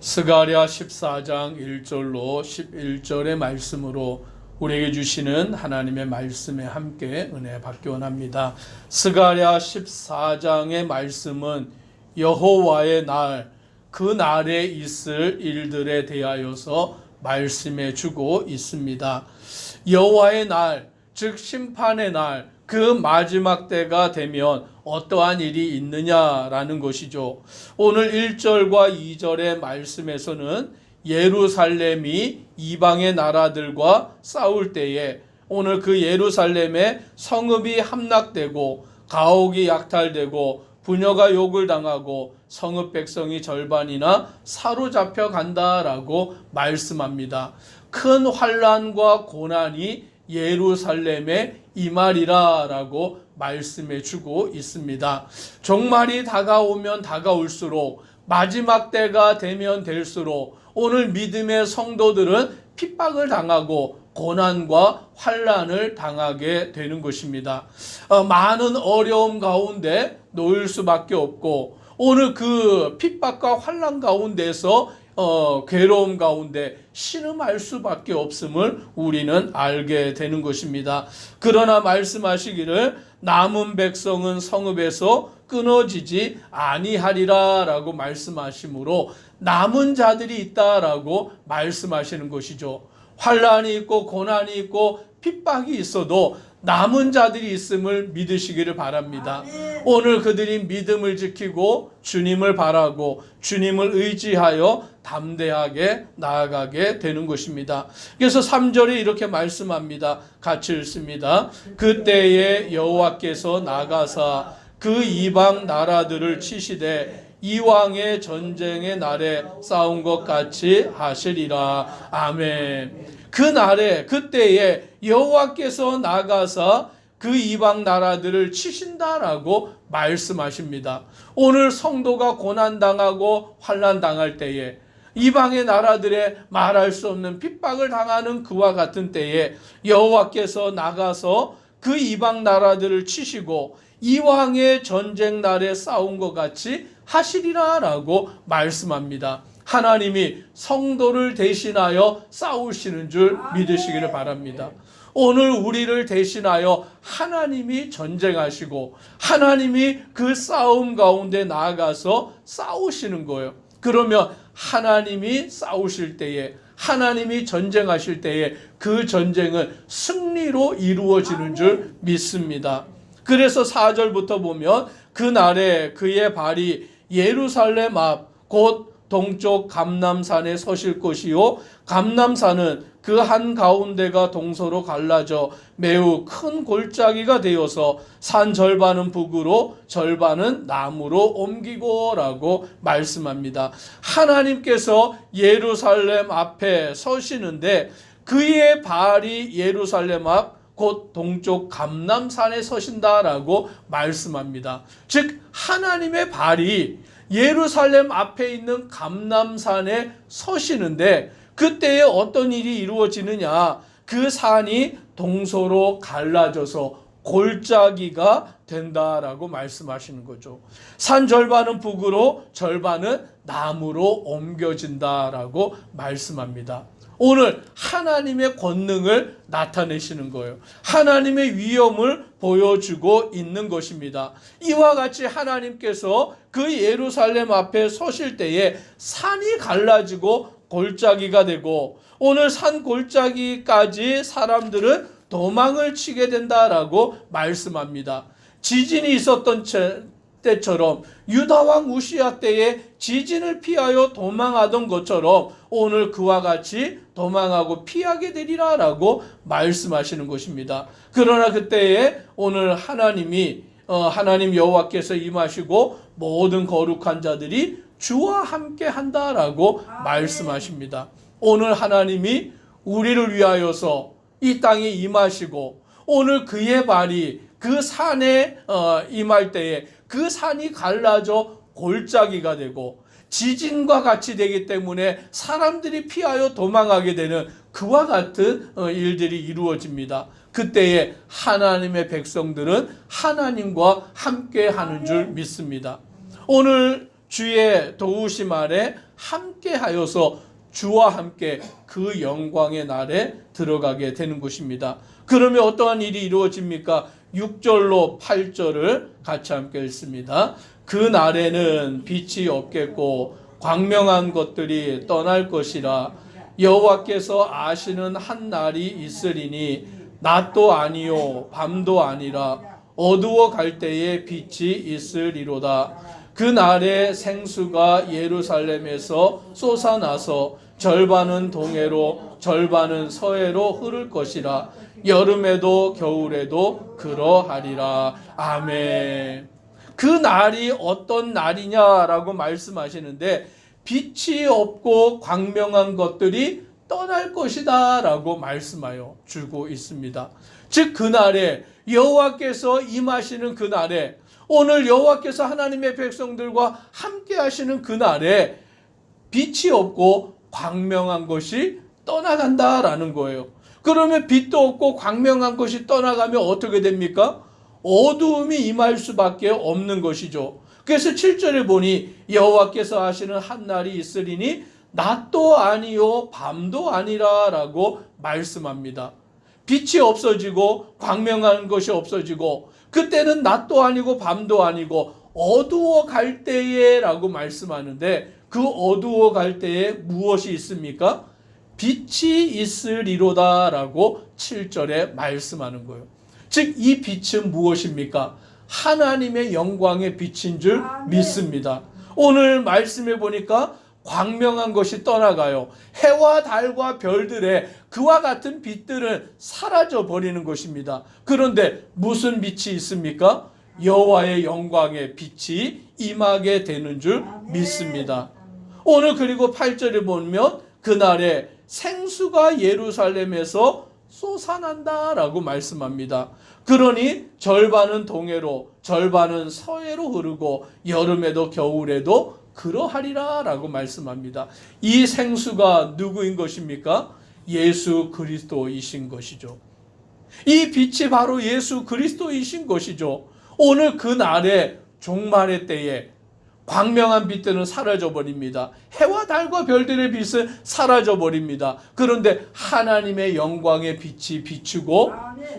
스가랴 14장 1절로 11절의 말씀으로 우리에게 주시는 하나님의 말씀에 함께 은혜 받기 원합니다. 스가랴 14장의 말씀은 여호와의 날, 그 날에 있을 일들에 대하여서 말씀해 주고 있습니다. 여호와의 날, 즉 심판의 날, 그 마지막 때가 되면 어떠한 일이 있느냐라는 것이죠. 오늘 1절과 2절의 말씀에서는 예루살렘이 이방의 나라들과 싸울 때에 오늘 그 예루살렘에 성읍이 함락되고 가옥이 약탈되고 부녀가 욕을 당하고 성읍 백성이 절반이나 사로잡혀 간다라고 말씀합니다. 큰 환난과 고난이 예루살렘에 임하리라라고 말씀해 주고 있습니다. 종말이 다가오면 다가올수록 마지막 때가 되면 될수록 오늘 믿음의 성도들은 핍박을 당하고 고난과 환난을 당하게 되는 것입니다. 많은 어려움 가운데 놓일 수밖에 없고 오늘 그 핍박과 환난 가운데서 괴로움 가운데 신음할 수밖에 없음을 우리는 알게 되는 것입니다. 그러나 말씀하시기를 남은 백성은 성읍에서 끊어지지 아니하리라 라고 말씀하시므로 남은 자들이 있다라고 말씀하시는 것이죠. 환난이 있고 고난이 있고 핍박이 있어도 남은 자들이 있음을 믿으시기를 바랍니다. 오늘 그들이 믿음을 지키고 주님을 바라고 주님을 의지하여 담대하게 나아가게 되는 것입니다. 그래서 3절에 이렇게 말씀합니다. 같이 읽습니다. 그때에 여호와께서 나가사 그 이방 나라들을 치시되 이왕의 전쟁의 날에 싸운 것 같이 하시리라. 아멘. 그 날에 그때에 여호와께서 나가사 그 이방 나라들을 치신다라고 말씀하십니다. 오늘 성도가 고난당하고 환난당할 때에 이방의 나라들의 말할 수 없는 핍박을 당하는 그와 같은 때에 여호와께서 나가서 그 이방 나라들을 치시고 이왕의 전쟁 날에 싸운 것 같이 하시리라 라고 말씀합니다. 하나님이 성도를 대신하여 싸우시는 줄 믿으시기를 바랍니다. 오늘 우리를 대신하여 하나님이 전쟁하시고 하나님이 그 싸움 가운데 나아가서 싸우시는 거예요. 그러면 하나님이 싸우실 때에 하나님이 전쟁하실 때에 그 전쟁은 승리로 이루어지는 줄 믿습니다. 그래서 4절부터 보면 그날에 그의 발이 예루살렘 앞 곧 동쪽 감람산에 서실 것이요 감람산은 그 한가운데가 동서로 갈라져 매우 큰 골짜기가 되어서 산 절반은 북으로 절반은 남으로 옮기고 라고 말씀합니다. 하나님께서 예루살렘 앞에 서시는데 그의 발이 예루살렘 앞 곧 동쪽 감람산에 서신다라고 말씀합니다. 즉 하나님의 발이 예루살렘 앞에 있는 감람산에 서시는데 그때에 어떤 일이 이루어지느냐, 그 산이 동서로 갈라져서 골짜기가 된다라고 말씀하시는 거죠. 산 절반은 북으로 절반은 남으로 옮겨진다라고 말씀합니다. 오늘 하나님의 권능을 나타내시는 거예요. 하나님의 위엄을 보여주고 있는 것입니다. 이와 같이 하나님께서 그 예루살렘 앞에 서실 때에 산이 갈라지고 골짜기가 되고 오늘 산 골짜기까지 사람들은 도망을 치게 된다라고 말씀합니다. 지진이 있었던 때처럼 유다왕 우시야 때에 지진을 피하여 도망하던 것처럼 오늘 그와 같이 도망하고 피하게 되리라 라고 말씀하시는 것입니다. 그러나 그때에 오늘 하나님 여호와께서 임하시고 모든 거룩한 자들이 주와 함께 한다라고 말씀하십니다. 오늘 하나님이 우리를 위하여서 이 땅에 임하시고 오늘 그의 발이 그 산에 임할 때에 그 산이 갈라져 골짜기가 되고 지진과 같이 되기 때문에 사람들이 피하여 도망하게 되는 그와 같은 일들이 이루어집니다. 그때에 하나님의 백성들은 하나님과 함께 하는 줄 믿습니다. 오늘 주의 도우심 아래 함께하여서 주와 함께 그 영광의 날에 들어가게 되는 것입니다. 그러면 어떠한 일이 이루어집니까? 6절로 8절을 같이 함께 읽습니다. 그 날에는 빛이 없겠고 광명한 것들이 떠날 것이라. 여호와께서 아시는 한 날이 있으리니 낮도 아니요 밤도 아니라 어두워 갈 때에 빛이 있으리로다. 그 날에 생수가 예루살렘에서 솟아나서 절반은 동해로 절반은 서해로 흐를 것이라. 여름에도 겨울에도 그러하리라. 아멘. 그 날이 어떤 날이냐라고 말씀하시는데 빛이 없고 광명한 것들이 떠날 것이다 라고 말씀하여 주고 있습니다. 즉 그날에 여호와께서 임하시는 그날에, 오늘 여호와께서 하나님의 백성들과 함께 하시는 그날에 빛이 없고 광명한 것이 떠나간다라는 거예요. 그러면 빛도 없고 광명한 것이 떠나가면 어떻게 됩니까? 어두움이 임할 수밖에 없는 것이죠. 그래서 7절에 보니 여호와께서 하시는 한 날이 있으리니 낮도 아니요 밤도 아니라 라고 말씀합니다. 빛이 없어지고 광명한 것이 없어지고 그때는 낮도 아니고 밤도 아니고 어두워 갈 때에 라고 말씀하는데, 그 어두워 갈 때에 무엇이 있습니까? 빛이 있으리로다 라고 7절에 말씀하는 거예요. 즉 이 빛은 무엇입니까? 하나님의 영광의 빛인 줄 믿습니다. 오늘 말씀해 보니까 광명한 것이 떠나가요. 해와 달과 별들의 그와 같은 빛들은 사라져 버리는 것입니다. 그런데 무슨 빛이 있습니까? 여호와의 영광의 빛이 임하게 되는 줄 믿습니다. 오늘 그리고 8절에 보면 그날에 생수가 예루살렘에서 솟아난다라고 말씀합니다. 그러니 절반은 동해로 절반은 서해로 흐르고 여름에도 겨울에도 그러하리라 라고 말씀합니다. 이 생수가 누구인 것입니까? 예수 그리스도이신 것이죠. 이 빛이 바로 예수 그리스도이신 것이죠. 오늘 그 날에 종말의 때에 광명한 빛들은 사라져 버립니다. 해와 달과 별들의 빛은 사라져 버립니다. 그런데 하나님의 영광의 빛이 비추고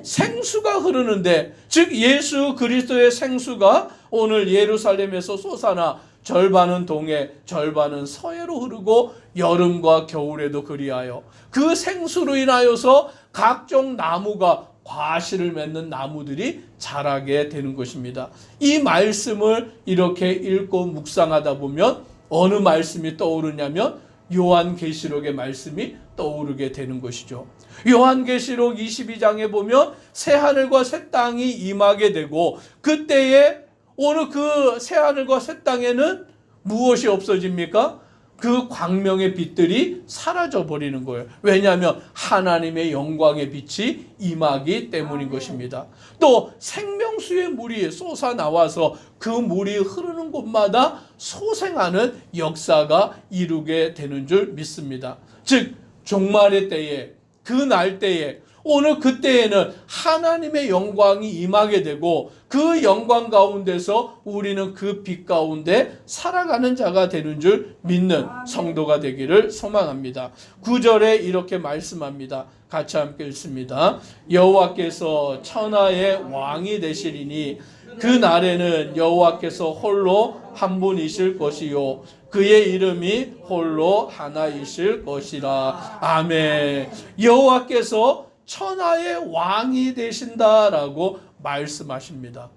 생수가 흐르는데, 즉 예수 그리스도의 생수가 오늘 예루살렘에서 솟아나 절반은 동해 절반은 서해로 흐르고 여름과 겨울에도 그리하여 그 생수로 인하여서 각종 나무가 과실을 맺는 나무들이 자라게 되는 것입니다. 이 말씀을 이렇게 읽고 묵상하다 보면 어느 말씀이 떠오르냐면 요한계시록의 말씀이 떠오르게 되는 것이죠. 요한계시록 22장에 보면 새하늘과 새 땅이 임하게 되고, 그때에 오늘 그 새하늘과 새 땅에는 무엇이 없어집니까? 그 광명의 빛들이 사라져 버리는 거예요. 왜냐하면 하나님의 영광의 빛이 임하기 때문인 것입니다. 또 생명수의 물이 솟아나와서 그 물이 흐르는 곳마다 소생하는 역사가 이루게 되는 줄 믿습니다. 즉 종말의 때에, 그 날 때에, 오늘 그때에는 하나님의 영광이 임하게 되고 그 영광 가운데서 우리는 그 빛 가운데 살아가는 자가 되는 줄 믿는 성도가 되기를 소망합니다. 9절에 이렇게 말씀합니다. 같이 함께 읽습니다. 여호와께서 천하의 왕이 되시리니 그 날에는 여호와께서 홀로 한 분이실 것이요 그의 이름이 홀로 하나이실 것이라. 아멘. 여호와께서 천하의 왕이 되신다라고 말씀하십니다.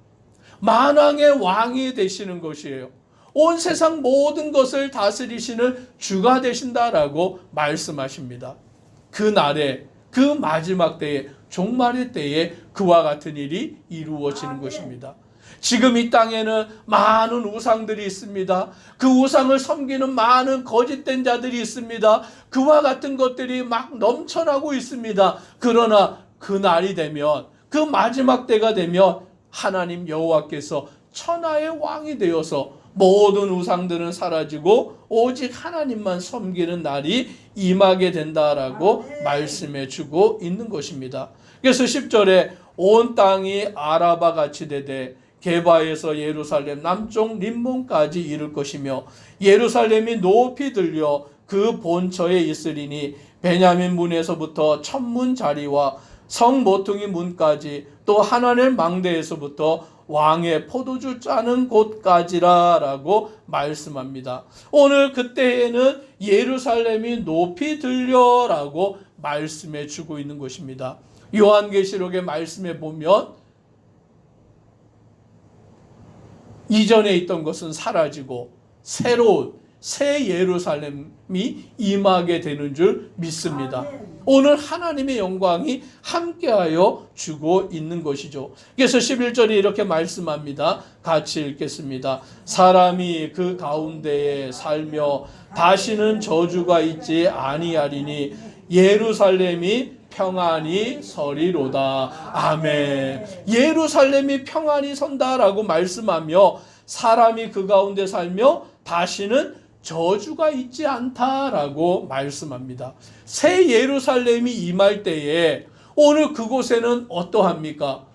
만왕의 왕이 되시는 것이에요. 온 세상 모든 것을 다스리시는 주가 되신다라고 말씀하십니다. 그 날에, 그 마지막 때에, 종말의 때에 그와 같은 일이 이루어지는 것입니다. 지금 이 땅에는 많은 우상들이 있습니다. 그 우상을 섬기는 많은 거짓된 자들이 있습니다. 그와 같은 것들이 막 넘쳐나고 있습니다. 그러나 그 날이 되면, 그 마지막 때가 되면 하나님 여호와께서 천하의 왕이 되어서 모든 우상들은 사라지고 오직 하나님만 섬기는 날이 임하게 된다라고 말씀해 주고 있는 것입니다. 그래서 10절에 온 땅이 아라바 같이 되되 게바에서 예루살렘 남쪽 림몬까지 이를 것이며 예루살렘이 높이 들려 그 본처에 있으리니 베냐민 문에서부터 천문 자리와 성 모퉁이 문까지 또 하나넬 망대에서부터 왕의 포도주 짜는 곳까지라라고 말씀합니다. 오늘 그때에는 예루살렘이 높이 들려라고 말씀해 주고 있는 것입니다. 요한계시록의 말씀에 보면 이전에 있던 것은 사라지고 새로운 새 예루살렘이 임하게 되는 줄 믿습니다. 오늘 하나님의 영광이 함께하여 주고 있는 것이죠. 그래서 11절에 이렇게 말씀합니다. 같이 읽겠습니다. 사람이 그 가운데에 살며 다시는 저주가 있지 아니하리니 예루살렘이 평안히 서리로다. 아멘. 예루살렘이 평안히 선다라고 말씀하며 사람이 그 가운데 살며 다시는 저주가 있지 않다라고 말씀합니다. 새 예루살렘이 임할 때에 오늘 그곳에는 어떠합니까?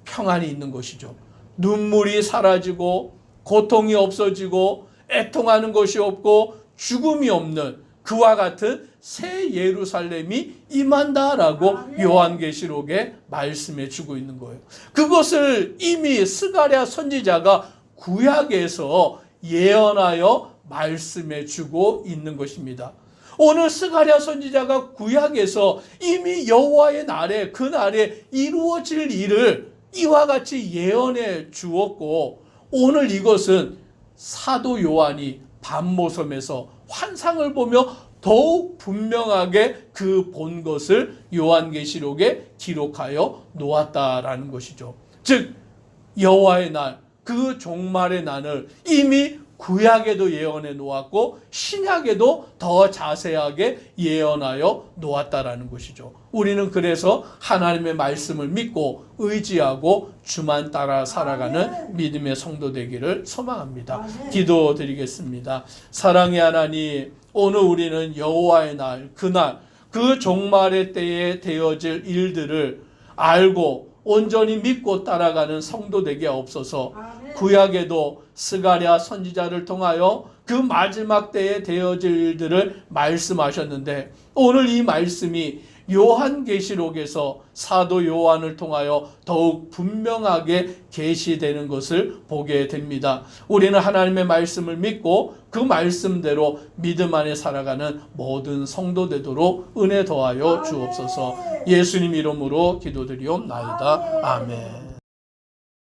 평안이 있는 것이죠. 눈물이 사라지고 고통이 없어지고 애통하는 것이 없고 죽음이 없는 그와 같은 새 예루살렘이 임한다라고 요한계시록에 말씀해 주고 있는 거예요. 그것을 이미 스가랴 선지자가 구약에서 예언하여 말씀해 주고 있는 것입니다. 오늘 스가랴 선지자가 구약에서 이미 여호와의 날에 그 날에 이루어질 일을 이와 같이 예언해 주었고 오늘 이것은 사도 요한이 밤모섬에서 환상을 보며 더욱 분명하게 그 본 것을 요한계시록에 기록하여 놓았다라는 것이죠. 즉 여호와의 날, 그 종말의 날을 이미 구약에도 예언해 놓았고 신약에도 더 자세하게 예언하여 놓았다라는 것이죠. 우리는 그래서 하나님의 말씀을 믿고 의지하고 주만 따라 살아가는 믿음의 성도 되기를 소망합니다. 기도드리겠습니다. 사랑의 하나님, 오늘 우리는 여호와의 날, 그날, 그 종말의 때에 되어질 일들을 알고 온전히 믿고 따라가는 성도 되게 없어서 구약에도 스가랴 선지자를 통하여 그 마지막 때에 되어질 일들을 말씀하셨는데 오늘 이 말씀이 요한계시록에서 사도 요한을 통하여 더욱 분명하게 계시되는 것을 보게 됩니다. 우리는 하나님의 말씀을 믿고 그 말씀대로 믿음 안에 살아가는 모든 성도 되도록 은혜 더하여 주옵소서. 예수님 이름으로 기도드리옵나이다. 아멘.